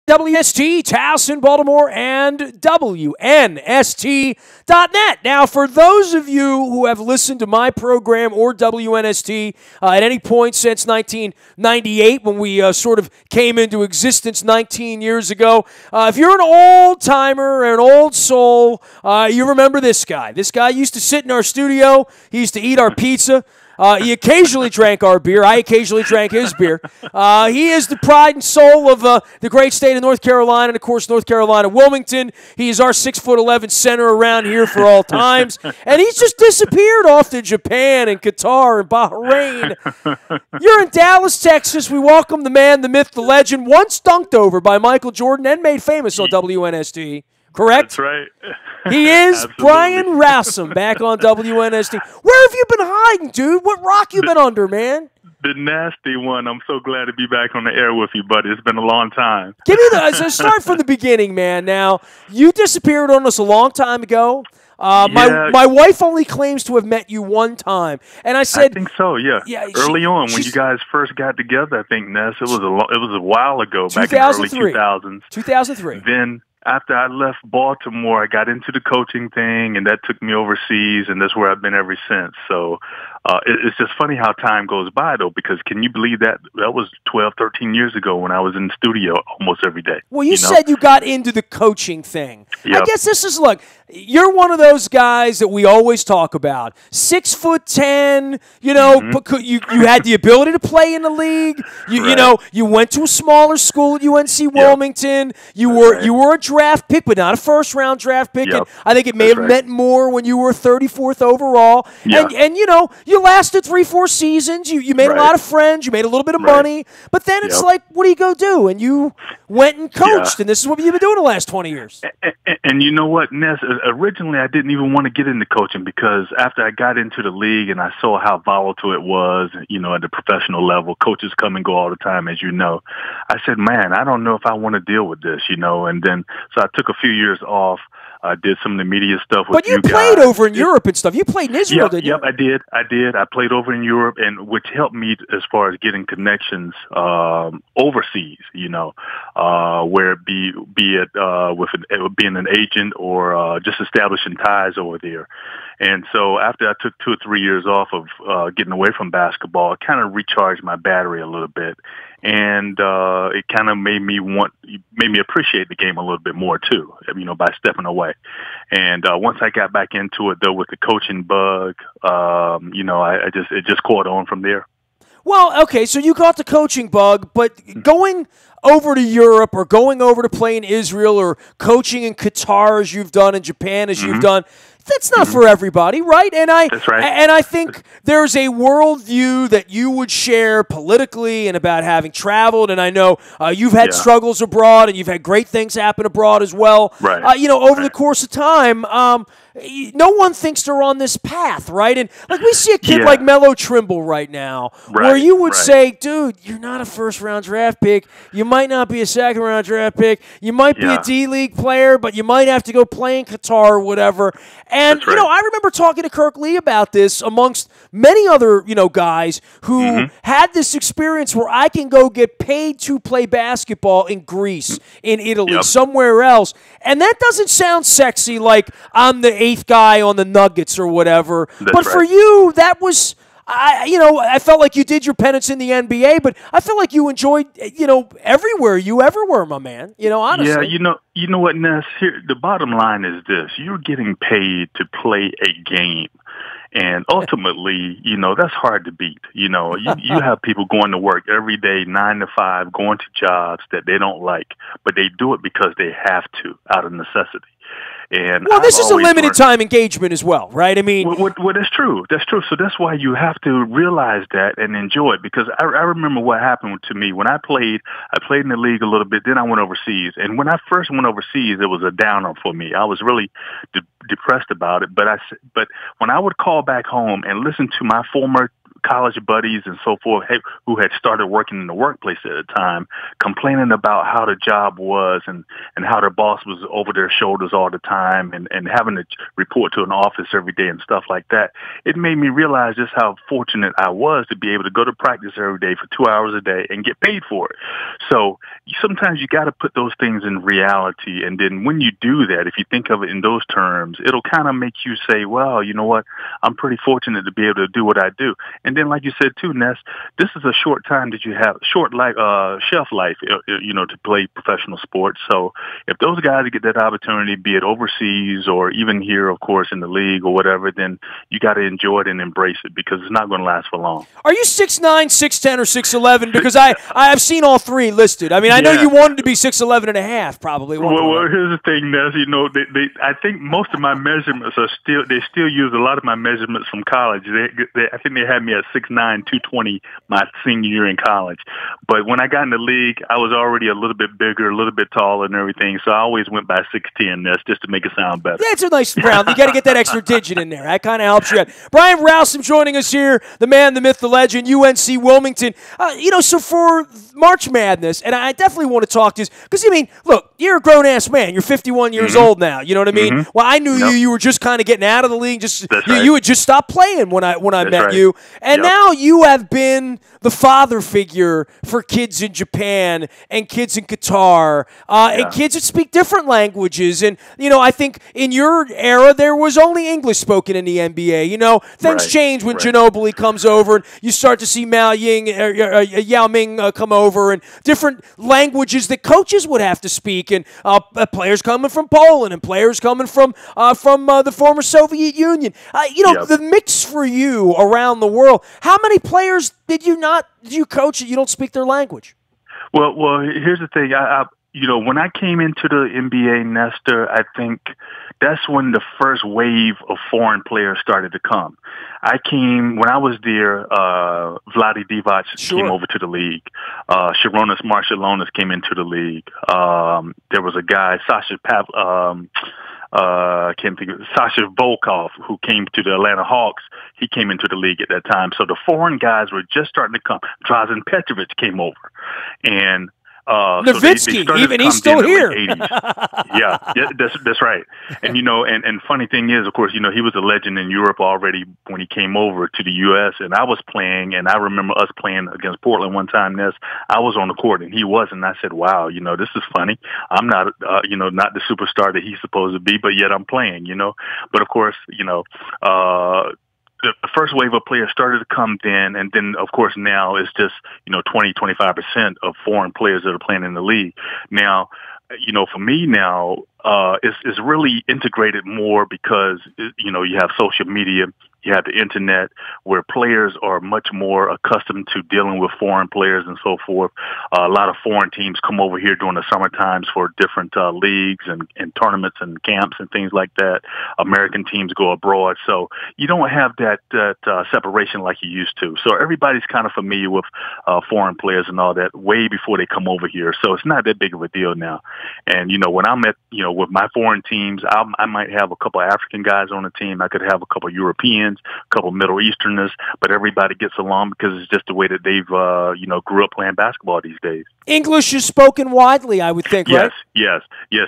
WNST, Towson, Baltimore, and WNST.net. Now, for those of you who have listened to my program or WNST at any point since 1998, when we sort of came into existence 19 years ago, if you're an old-timer or an old soul, you remember this guy. This guy used to sit in our studio. He used to eat our pizza. He occasionally drank our beer. I occasionally drank his beer. He is the pride and soul of the great state of North Carolina, and, of course, North Carolina Wilmington. He is our 6'11" center around here for all times. And he's just disappeared off to Japan and Qatar and Bahrain. You're in Dallas, Texas. We welcome the man, the myth, the legend, once dunked over by Michael Jordan and made famous on WNST. Correct? That's right. He is Brian Rassam back on WNST. Where have you been hiding, dude? What rock you been under, man? The nasty one. I'm so glad to be back on the air with you, buddy. It's been a long time. Give me so start from the beginning, man. Now, you disappeared on us a long time ago. My wife only claims to have met you one time, and I said, I think so. Yeah. Early on, when you guys first got together, I think, Ness, it was a while ago, back in the early 2000s. 2003. Then, after I left Baltimore, I got into the coaching thing, and that took me overseas, and that's where I've been ever since. So it's just funny how time goes by, though, because can you believe that was 12, 13 years ago when I was in the studio almost every day. Well, you said you got into the coaching thing. Yep. I guess this is, look, you're one of those guys that we always talk about. 6'10", you had the ability to play in the league. You went to a smaller school at UNC Wilmington. Yep. You were a draft pick, but not a first-round draft pick. Yep. And I think it may have meant more when you were 34th overall. Yep. And you lasted 3-4 seasons. You made a lot of friends. You made a little bit of money. But then it's like, what do you go do? And you went and coached, and this is what you've been doing the last 20 years. And you know what, Ness? Originally, I didn't even want to get into coaching because after I got into the league and I saw how volatile it was, at the professional level, coaches come and go all the time, as you know. I said, man, I don't know if I want to deal with this, and then so I took a few years off. I did some of the media stuff with you guys. But you played over in Europe and stuff. You played in Israel, didn't you? Yep, I did. I played over in Europe, and which helped me as far as getting connections overseas, where it be it with being an agent or just establishing ties over there. And so after I took 2 or 3 years off of getting away from basketball, it kind of recharged my battery a little bit. And it kind of made me appreciate the game a little bit more too, by stepping away. And once I got back into it, though, with the coaching bug, it just caught on from there. Well, okay, so you got the coaching bug, but going over to Europe or going over to play in Israel or coaching in Qatar as you've done, in Japan as you've done, that's not for everybody, right? And that's right. And I think there's a worldview that you would share politically and about having traveled. And I know you've had struggles abroad, and you've had great things happen abroad as well. Right. Over the course of time, no one thinks they're on this path, right? And like we see a kid like Melo Trimble right now, where you would say, dude, you're not a first-round draft pick. You might not be a second-round draft pick. You might be a D-League player, but you might have to go play in Qatar or whatever. And, I remember talking to Kirk Lee about this amongst many other, guys who had this experience where I can go get paid to play basketball in Greece, in Italy, somewhere else. And that doesn't sound sexy like I'm the 8th guy on the Nuggets or whatever. But for you, that was... I felt like you did your penance in the NBA, but I felt like you enjoyed, everywhere you ever were, my man. Honestly. Yeah, you know what, Ness? Here, the bottom line is this: you're getting paid to play a game, and ultimately, that's hard to beat. You have people going to work every day, 9 to 5, going to jobs that they don't like, but they do it because they have to, out of necessity. And this is a limited time engagement as well, right? I mean, well, that's true. That's true. So that's why you have to realize that and enjoy it. Because I remember what happened to me when I played in the league a little bit. Then I went overseas, and when I first went overseas, it was a downer for me. I was really depressed about it. But when I would call back home and listen to my former college buddies and so forth who had started working in the workplace at the time, complaining about how the job was and how their boss was over their shoulders all the time and having to report to an office every day and stuff like that. It made me realize just how fortunate I was to be able to go to practice every day for 2 hours a day and get paid for it. So sometimes you got to put those things in reality. And then when you do that, if you think of it in those terms, it'll kind of make you say, well, you know what? I'm pretty fortunate to be able to do what I do. And then, like you said too, Ness, this is a short time that you have, short life, shelf life, to play professional sports. So if those guys get that opportunity, be it overseas or even here, of course, in the league or whatever, then you got to enjoy it and embrace it because it's not going to last for long. Are you 6'9", 6'10", or 6'11"? Because I've seen all three listed. I mean, I know you wanted to be 6'11" and a half, probably. Well, here's the thing, Ness. I think most of my measurements they still use a lot of my measurements from college. I think they had me at 6'9", 220 my senior year in college. But when I got in the league, I was already a little bit bigger, a little bit taller and everything. So I always went by 6'10", Ness, just to make it sound better. Yeah, it's a nice round. You got to get that extra digit in there. That kind of helps you out. Brian Rousum joining us here, the man, the myth, the legend, UNC Wilmington. So for March Madness, and I definitely want to talk to you, because, look, you're a grown-ass man. You're 51 years old now. You know what I mean? Mm-hmm. Well, I knew you were just kind of getting out of the league. You had just stopped playing when I met you. And now you have been the father figure for kids in Japan and kids in Qatar and kids that speak different languages. And, I think in your era, there was only English spoken in the NBA. Things change when Ginobili comes over and you start to see Yao Ming come over and different languages that coaches would have to speak. And players coming from Poland and players coming from the former Soviet Union. The mix for you around the world. How many players did you coach that you don't speak their language? Well, here's the thing. When I came into the NBA, Nestor, I think that's when the first wave of foreign players started to come. When I was there, Vlade Divac came over to the league. Sharonas Marciulionis came into the league. There was a guy, Sasha Volkov, who came to the Atlanta Hawks. He came into the league at that time. So the foreign guys were just starting to come. Drazen Petrovic came over. And Nowitzki, so even he's still here. Yeah, that's right. And and funny thing is, of course, he was a legend in Europe already when he came over to the U.S. And I was playing, and I remember us playing against Portland one time. I was on the court and he wasn't. I said, "Wow, this is funny. I'm not, not the superstar that he's supposed to be, but yet I'm playing." But of course, the first wave of players started to come then, and then, of course, now it's just, 20-25% of foreign players that are playing in the league. Now, for me now, it's really integrated more because, you have social media, you have the internet, where players are much more accustomed to dealing with foreign players and so forth. A lot of foreign teams come over here during the summer times for different leagues and tournaments and camps and things like that. American teams go abroad. So you don't have that separation like you used to. So everybody's kind of familiar with foreign players and all that way before they come over here. So it's not that big of a deal now. And, when I'm at, with my foreign teams, I might have a couple of African guys on the team. I could have a couple of Europeans, a couple of Middle Easterners, but everybody gets along because it's just the way that they've, grew up playing basketball these days. English is spoken widely, I would think, right? Yes.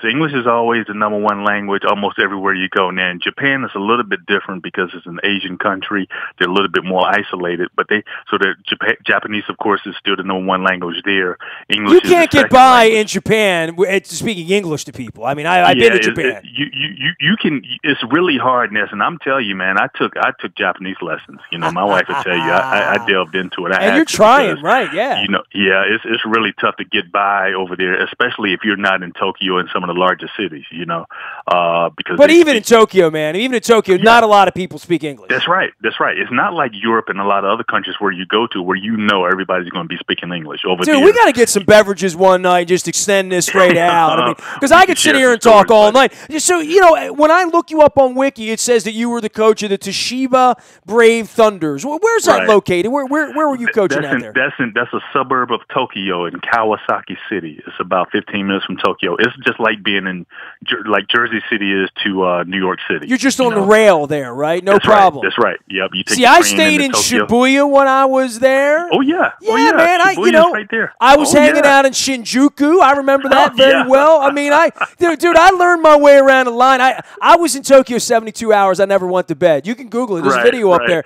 English is always the number one language almost everywhere you go. Now, in Japan, it's a little bit different because it's an Asian country. They're a little bit more isolated, but Japanese, of course, is still the number one language there. English. You can't get by in Japan speaking English to people. I mean, I've been to Japan. You can. It's really hard, Ness, and I'm telling you, man. I took Japanese lessons. My wife would tell you. I delved into it. And you're trying, right? Yeah. It's really tough to get by over there, especially if you're not in Tokyo and some of the larger cities. Because. But even in Tokyo, not a lot of people speak English. That's right. It's not like Europe and a lot of other countries where you go to where everybody's going to be speaking English over there. Dude, we got to get some beverages one night and just extend this straight out. Because I could sit here and talk all night. So, when I look you up on Wiki, it says that you were the coach of the Toshiba Brave Thunders. Where's that located? Where were you coaching out there? That's a suburb of Tokyo in Kawasaki City. It's about 15 minutes from Tokyo. Tokyo. It's just like being in like Jersey City is to New York City. You're just on the rail there, right? No problem. Right. That's right. Yep. You take See, I stayed in Tokyo. Shibuya when I was there. Oh yeah. Yeah, man. Shibuya's right there. I was hanging out in Shinjuku. I remember that very well. I mean, dude, I learned my way around the line. I was in Tokyo 72 hours. I never went to bed. You can Google it. There's a video up there.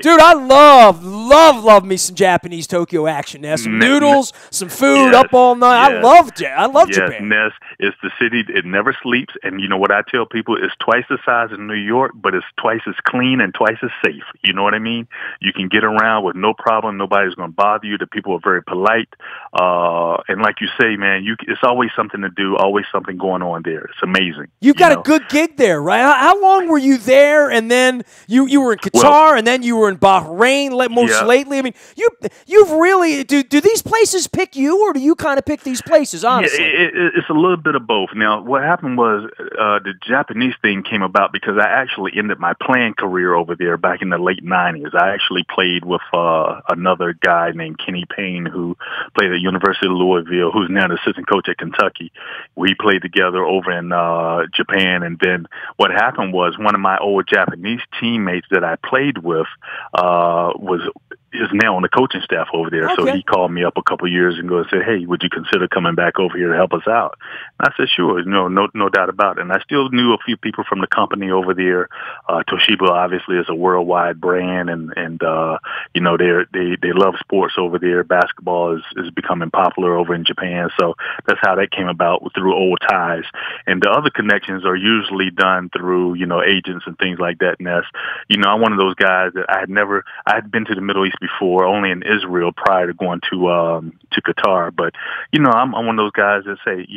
Dude, I love me some Japanese Tokyo action. There's some noodles, some food, up all night. Yes. I love Japan. Ness is the city. It never sleeps. And you know what I tell people? It's twice the size of New York, but it's twice as clean and twice as safe. You know what I mean? You can get around with no problem. Nobody's going to bother you. The people are very polite. And like you say, man, it's always something to do, always something going on there. It's amazing. You got a good gig there, right? How long were you there? And then you were in Qatar, and then you were in Bahrain most lately. I mean, you've really do these places pick you, or do you kind of pick these places? Honestly, it's a little bit of both. Now, what happened was the Japanese thing came about because I actually ended my playing career over there back in the late '90s. I actually played with another guy named Kenny Payne who played at University of Louisville, who's now the assistant coach at Kentucky. We played together over in Japan, and then what happened was one of my old Japanese teammates that I played with is now on the coaching staff over there. Okay. So he called me up a couple of years ago and said, "Hey, would you consider coming back over here to help us out?" And I said, "Sure, no doubt about it." And I still knew a few people from the company over there. Toshiba obviously is a worldwide brand, and they love sports over there. Basketball is becoming popular over in Japan, so that's how that came about, through old ties. And the other connections are usually done through agents and things like that. Ness, I'm one of those guys that I had been to the Middle East before, only in Israel prior to going to Qatar. But I'm one of those guys that say,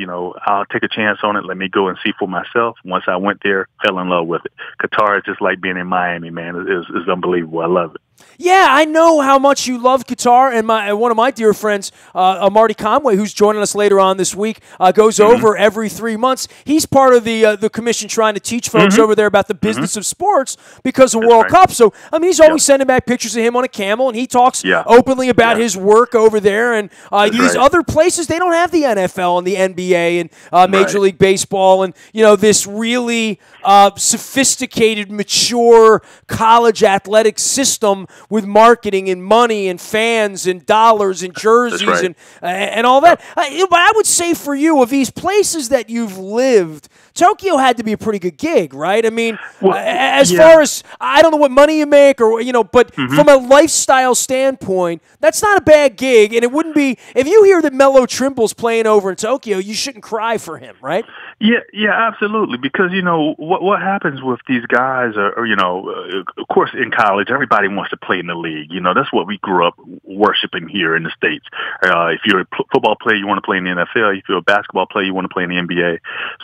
I'll take a chance on it. Let me go and see for myself. Once I went there, fell in love with it. Qatar is just like being in Miami, man. It's unbelievable. I love it. Yeah, I know how much you love Qatar, and one of my dear friends, Marty Conway, who's joining us later on this week, goes over every 3 months. He's part of the commission trying to teach folks over there about the business of sports because of World Cup. So, I mean, he's always sending back pictures of him on a camel, and he talks openly about his work over there. And these other places, they don't have the NFL and the NBA and Major League Baseball and, this really sophisticated, mature college athletic system with marketing and money and fans and dollars and jerseys and all that. But I would say for you, of these places that you've lived, Tokyo had to be a pretty good gig, right? I mean, as far as, I don't know what money you make but from a lifestyle standpoint, that's not a bad gig. And it wouldn't be, if you hear that Melo Trimble's playing over in Tokyo, you shouldn't cry for him, right? Yeah, absolutely. Because, what happens with these guys are of course, in college, everybody wants to play in the league. That's what we grew up worshiping here in the States. If you're a football player, you want to play in the NFL. If you're a basketball player, you want to play in the NBA.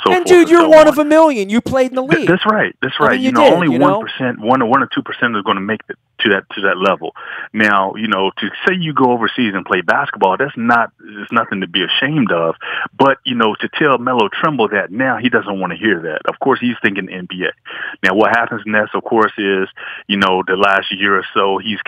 And dude, you're one of a million. You played in the league. That's right. I mean, only 1%, 1 or 2% is going to make it to that level. Now, to say you go overseas and play basketball, it's nothing to be ashamed of. But, to tell Melo Trimble that now, he doesn't want to hear that. Of course, he's thinking NBA. Now, what happens next, of course, is, the last year or so, he's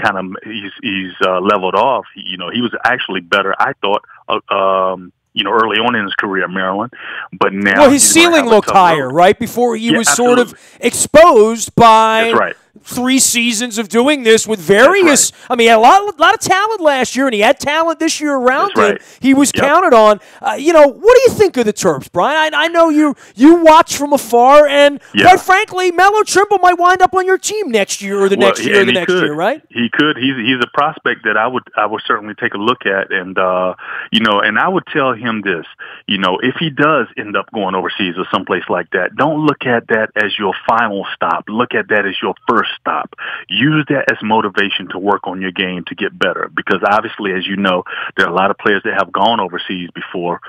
leveled off. He was actually better, I thought, early on in his career at Maryland, but now his ceiling looked higher, right? Before he was sort of exposed by 3 seasons of doing this with various. I mean, he had a lot of talent last year, and he had talent this year around him. He was counted on. What do you think of the Terps, Brian? I know you watch from afar, and quite frankly, Melo Trimble might wind up on your team next year or the next year or the next year, right? He could. He's a prospect that I would certainly take a look at, and and I would tell him this. If he does end up going overseas or someplace like that, don't look at that as your final stop. Look at that as your first stop. Use that as motivation to work on your game to get better, because obviously, as you know, there are a lot of players that have gone overseas before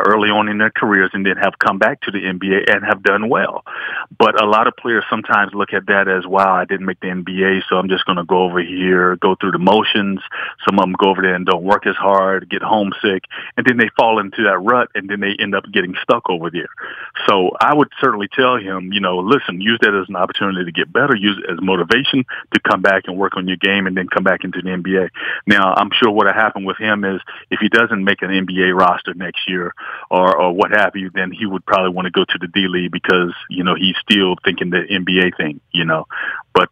early on in their careers and then have come back to the NBA and have done well. But a lot of players sometimes look at that as, wow, I didn't make the NBA, so I'm just going to go over here, go through the motions. Some of them go over there and don't work as hard, get homesick, and then they fall into that rut, and then they end up getting stuck over there. So I would certainly tell him, listen, use that as an opportunity to get better, use it as motivation to come back and work on your game and then come back into the NBA. Now, I'm sure what'll happen with him is if he doesn't make an NBA roster next year or what have you, then he would probably want to go to the D League because, he's still thinking the NBA thing, But,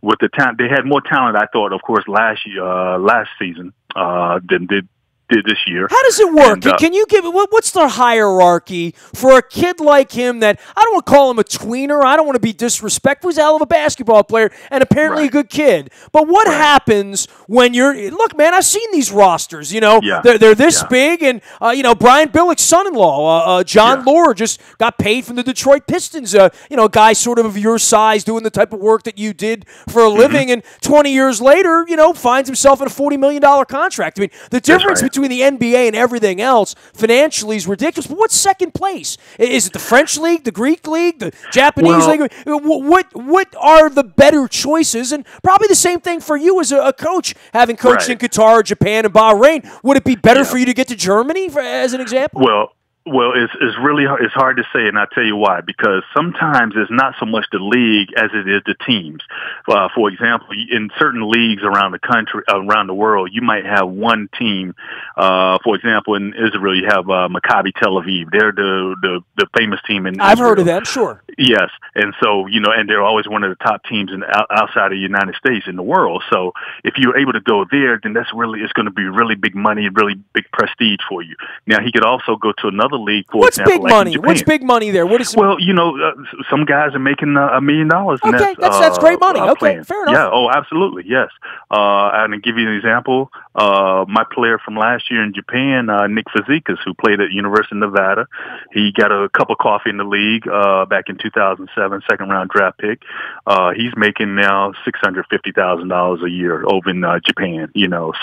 with the talent, they had more talent, I thought, of course, last season than did this year. How does it work? Can you give what's the hierarchy for a kid like him that I don't want to call him a tweener. I don't want to be disrespectful. He's a hell of a basketball player and apparently a good kid. But what happens when look, man, I've seen these rosters. They're this big, and Brian Billick's son-in-law, John Lore, just got paid from the Detroit Pistons. A guy sort of your size doing the type of work that you did for a living, and 20 years later, finds himself in a $40 million contract. I mean, the difference between the NBA and everything else financially is ridiculous. But what's second place? Is it the French league, the Greek league, the Japanese league? What are the better choices? And probably the same thing for you as a coach, having coached in Qatar, Japan, and Bahrain. Would it be better for you to get to Germany, as an example? Well, it's really hard. It's hard to say, and I'll tell you why. Because sometimes it's not so much the league as it is the teams. For example, in certain leagues around the country, around the world, you might have one team. For example, in Israel, you have Maccabi Tel Aviv. They're the famous team in Israel. I've heard of them, sure. Yes, and so and they're always one of the top teams outside of the United States in the world. So if you're able to go there, then it's going to be really big money, really big prestige for you. Now he could also go to another league, for What's example, big money? What's big money there? What is? Well, some guys are making $1 million. Okay, that's great money. Okay, playing. Fair enough. Yeah. Oh, absolutely. Yes. I'm gonna give you an example. My player from last year in Japan, Nick Fazekas, who played at University of Nevada, he got a cup of coffee in the league back in 2007, second round draft pick. He's making now $650,000 a year over in Japan.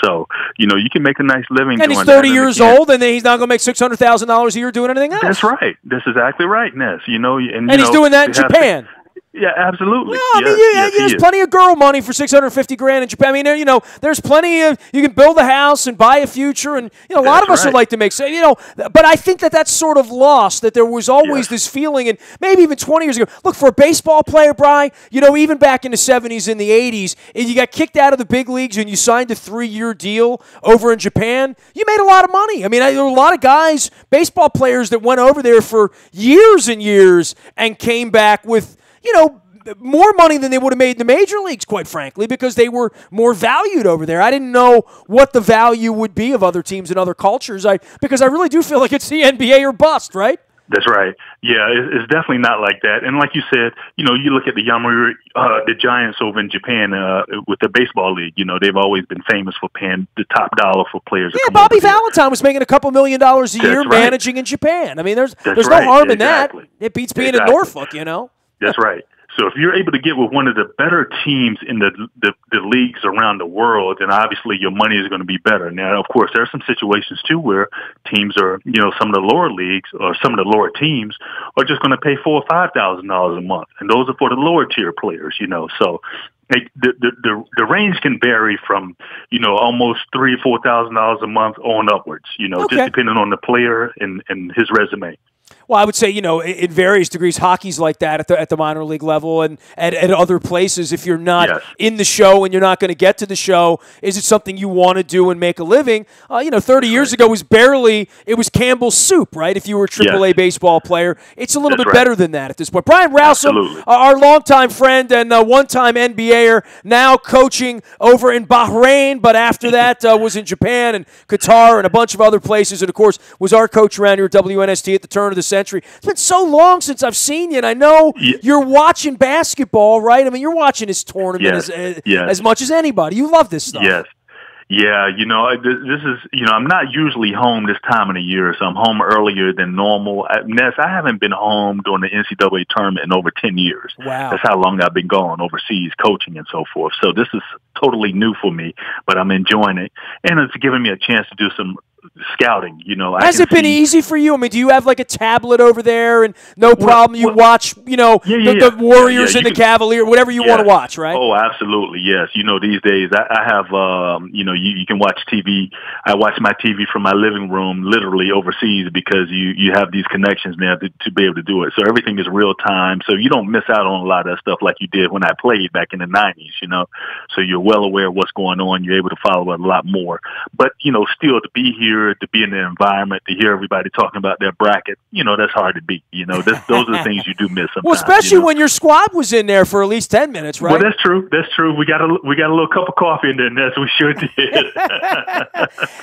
So you can make a nice living. And he's 30 years old, and then he's not going to make $600,000 a year doing anything else. That's right. That's exactly right, Ness. And he's doing that in Japan. Yeah, absolutely. No, I mean, there's plenty of girl money for $650,000 in Japan. I mean, there's plenty of, you can build a house and buy a future, and a lot of us would like to make, but I think that's sort of lost. That there was always this feeling, and maybe even 20 years ago. Look, for a baseball player, Bri, even back in the 70s and the 80s, and you got kicked out of the big leagues and you signed a 3-year deal over in Japan. You made a lot of money. I mean, there were a lot of guys, baseball players, that went over there for years and years and came back with more money than they would have made in the major leagues, quite frankly, because they were more valued over there. I didn't know what the value would be of other teams and other cultures, because I really do feel like it's the NBA or bust, right? That's right. Yeah, it's definitely not like that. And like you said, you look at the Yomiuri, the Giants over in Japan with the baseball league. They've always been famous for paying the top dollar for players. Yeah, Bobby Valentine was making a couple $1 million a year managing in Japan. I mean, there's no harm in that. It beats being in Norfolk, That's right. So if you're able to get with one of the better teams in the leagues around the world, then obviously your money is going to be better. Now, of course, there are some situations too where teams are, some of the lower leagues or some of the lower teams are just going to pay $4,000 or $5,000 a month, and those are for the lower tier players. So the range can vary from almost $3,000 or $4,000 a month on upwards. Just depending on the player and his resume. Well, I would say, in various degrees, hockey's like that at the minor league level and at other places. If you're not in the show and you're not going to get to the show, is it something you want to do and make a living? 30 years ago it was Campbell's soup, right? If you were a AAA baseball player, it's a little bit better than that at this point. Brian Rousum, our longtime friend and one-time NBAer, now coaching over in Bahrain, but after that was in Japan and Qatar and a bunch of other places, and of course was our coach around here at WNST at the turn of the century. It's been so long since I've seen you, and I know you're watching basketball, right? I mean, you're watching this tournament as much as anybody. You love this stuff. Yes. Yeah, this is, I'm not usually home this time of the year, so I'm home earlier than normal. Ness, I haven't been home during the NCAA tournament in over 10 years. Wow. That's how long I've been gone overseas coaching and so forth. So this is totally new for me, but I'm enjoying it. And it's giving me a chance to do some scouting. Has it been easy for you? I mean, do you have like a tablet over there and no problem? You watch, the Warriors and the Cavaliers, whatever you want to watch, right? Oh, absolutely, yes. These days I have, you can watch TV. I watch my TV from my living room, literally overseas, because you have these connections now to be able to do it. So everything is real time. So you don't miss out on a lot of that stuff like you did when I played back in the 90s. So you're well aware of what's going on. You're able to follow it a lot more. But still to be here, to be in the environment, to hear everybody talking about their bracket, that's hard to beat. Those are the things you do miss sometimes. Well, especially when your squad was in there for at least 10 minutes, right? Well, that's true. That's true. We got a little cup of coffee in there, Ness. We sure did.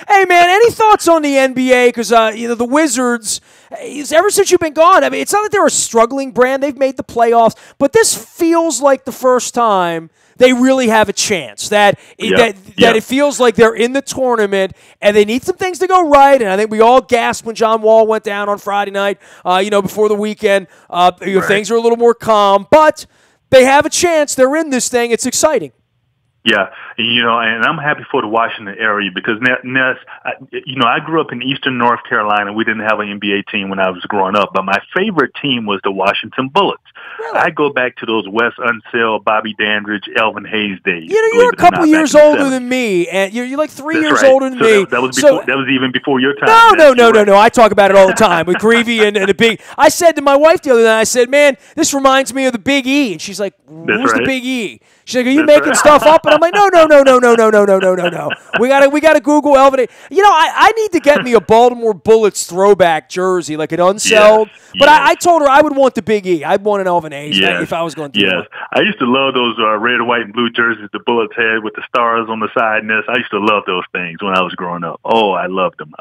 Hey, man, any thoughts on the NBA? Because the Wizards, ever since you've been gone, I mean, it's not that they're a struggling brand. They've made the playoffs, but this feels like the first time they really have a chance, that it feels like they're in the tournament and they need some things to go right. And I think we all gasped when John Wall went down on Friday night, before the weekend. Things are a little more calm, but they have a chance. They're in this thing. It's exciting. Yeah, and I'm happy for the Washington area because, Ness, I grew up in eastern North Carolina. We didn't have an NBA team when I was growing up, but my favorite team was the Washington Bullets. Really? I go back to those Wes Unseld, Bobby Dandridge, Elvin Hayes days. You're a couple years older than me, and you're like 3 years older than me. That was even before your time. No. I talk about it all the time with Greavy and the Big. I said to my wife the other night, I said, "Man, this reminds me of the Big E," and she's like, "Who's the Big E?" She's like, "Are you making stuff up?" And I'm like, No. We gotta Google Elvin. I need to get me a Baltimore Bullets throwback jersey, like an Unseld. But I told her I would want the Big E. I'd want an Elvin Hayes if I was going to do it. I used to love those red, white, and blue jerseys the Bullets had with the stars on the side. And I used to love those things when I was growing up. Oh, I loved them.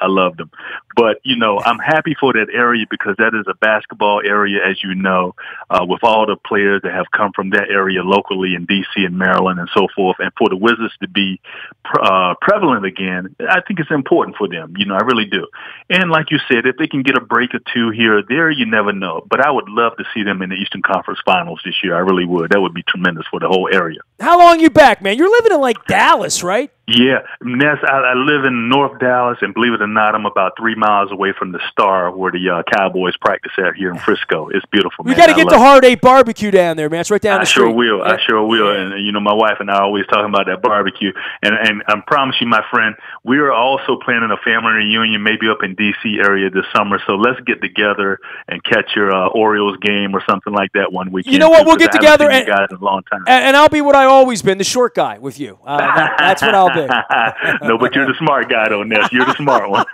But, I'm happy for that area because that is a basketball area, as you know, with all the players that have come from that area locally in D.C. and Maryland and so forth. And for the Wizards to be prevalent again, I think it's important for them. I really do. And like you said, if they can get a break or two here or there, you never know. But I would love to see them in the Eastern Conference Finals this year. I really would. That would be tremendous for the whole area. How long are you back, man? You're living in like Dallas, right? Yeah, Ness, I live in North Dallas, and believe it or not, I'm about 3 miles away from the Star where the Cowboys practice at here in Frisco. It's beautiful, man. You got to get the Hard 8 barbecue down there, man. It's right down the street. I sure will. And, my wife and I are always talking about that barbecue. And I promise you, my friend, we are also planning a family reunion maybe up in D.C. area this summer. So let's get together and catch your Orioles game or something like that one weekend. You know what? We'll get together. You guys in a long time. And I'll be what I've always been, the short guy with you. That's what I'll be. No, but you're the smart guy, though, Ness. You're the smart one.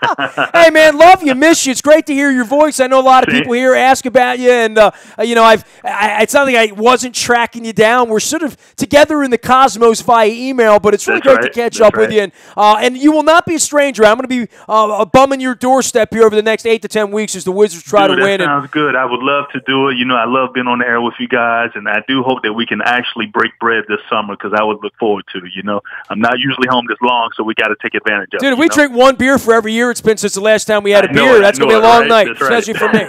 Hey, man, love you, miss you. It's great to hear your voice. I know a lot of people here ask about you, and it's not like I wasn't tracking you down. We're sort of together in the cosmos via email, but it's really great to catch up with you. And you will not be a stranger. I'm going to be bumming your doorstep here over the next 8 to 10 weeks as the Wizards try to win. That sounds good. I would love to do it. I love being on the air with you guys, and I do hope that we can actually break bread this summer because I would look forward to it. I'm not usually home this long, so we got to take advantage of it. Dude, if we drink one beer for every year it's been since the last time we had a beer, that's going to be a long night, especially for me.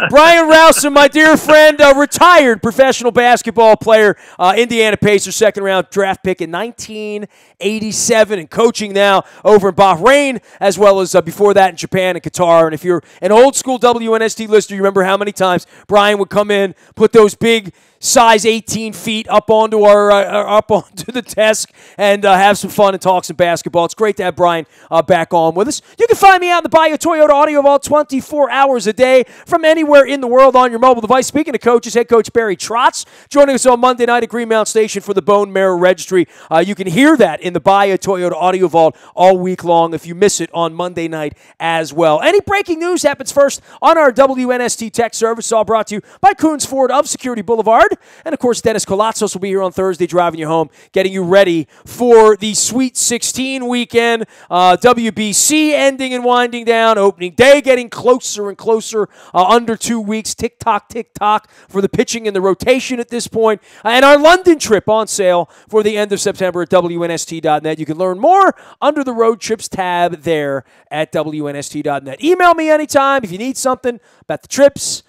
Brian Rowson, my dear friend, retired professional basketball player, Indiana Pacers second-round draft pick in 1987, and coaching now over in Bahrain, as well as before that in Japan and Qatar. And if you're an old-school WNST listener, you remember how many times Brian would come in, put those big size 18 feet up onto the desk and have some fun and talk some basketball. It's great to have Brian back on with us. You can find me out in the Bayou Toyota Audio Vault 24 hours a day from anywhere in the world on your mobile device. Speaking of coaches, head coach Barry Trotz joining us on Monday night at Greenmount Station for the Bone Marrow Registry. You can hear that in the Bayou Toyota Audio Vault all week long if you miss it on Monday night as well. Any breaking news happens first on our WNST Tech Service, all brought to you by Coons Ford of Security Boulevard. And, of course, Dennis Kolatzos will be here on Thursday driving you home, getting you ready for the Sweet 16 weekend. WBC ending and winding down. Opening day getting closer and closer. Under 2 weeks. Tick-tock, tick-tock for the pitching and the rotation at this point. And our London trip on sale for the end of September at WNST.net. You can learn more under the Road Trips tab there at WNST.net. Email me anytime if you need something about the trips,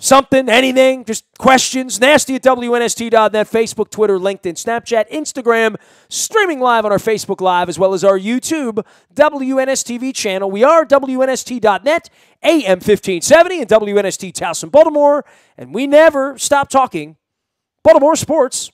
something, anything, just questions, nasty@WNST.net, Facebook, Twitter, LinkedIn, Snapchat, Instagram, streaming live on our Facebook Live, as well as our YouTube WNSTV channel. We are WNST.net, AM 1570, and WNST Towson, Baltimore, and we never stop talking Baltimore sports.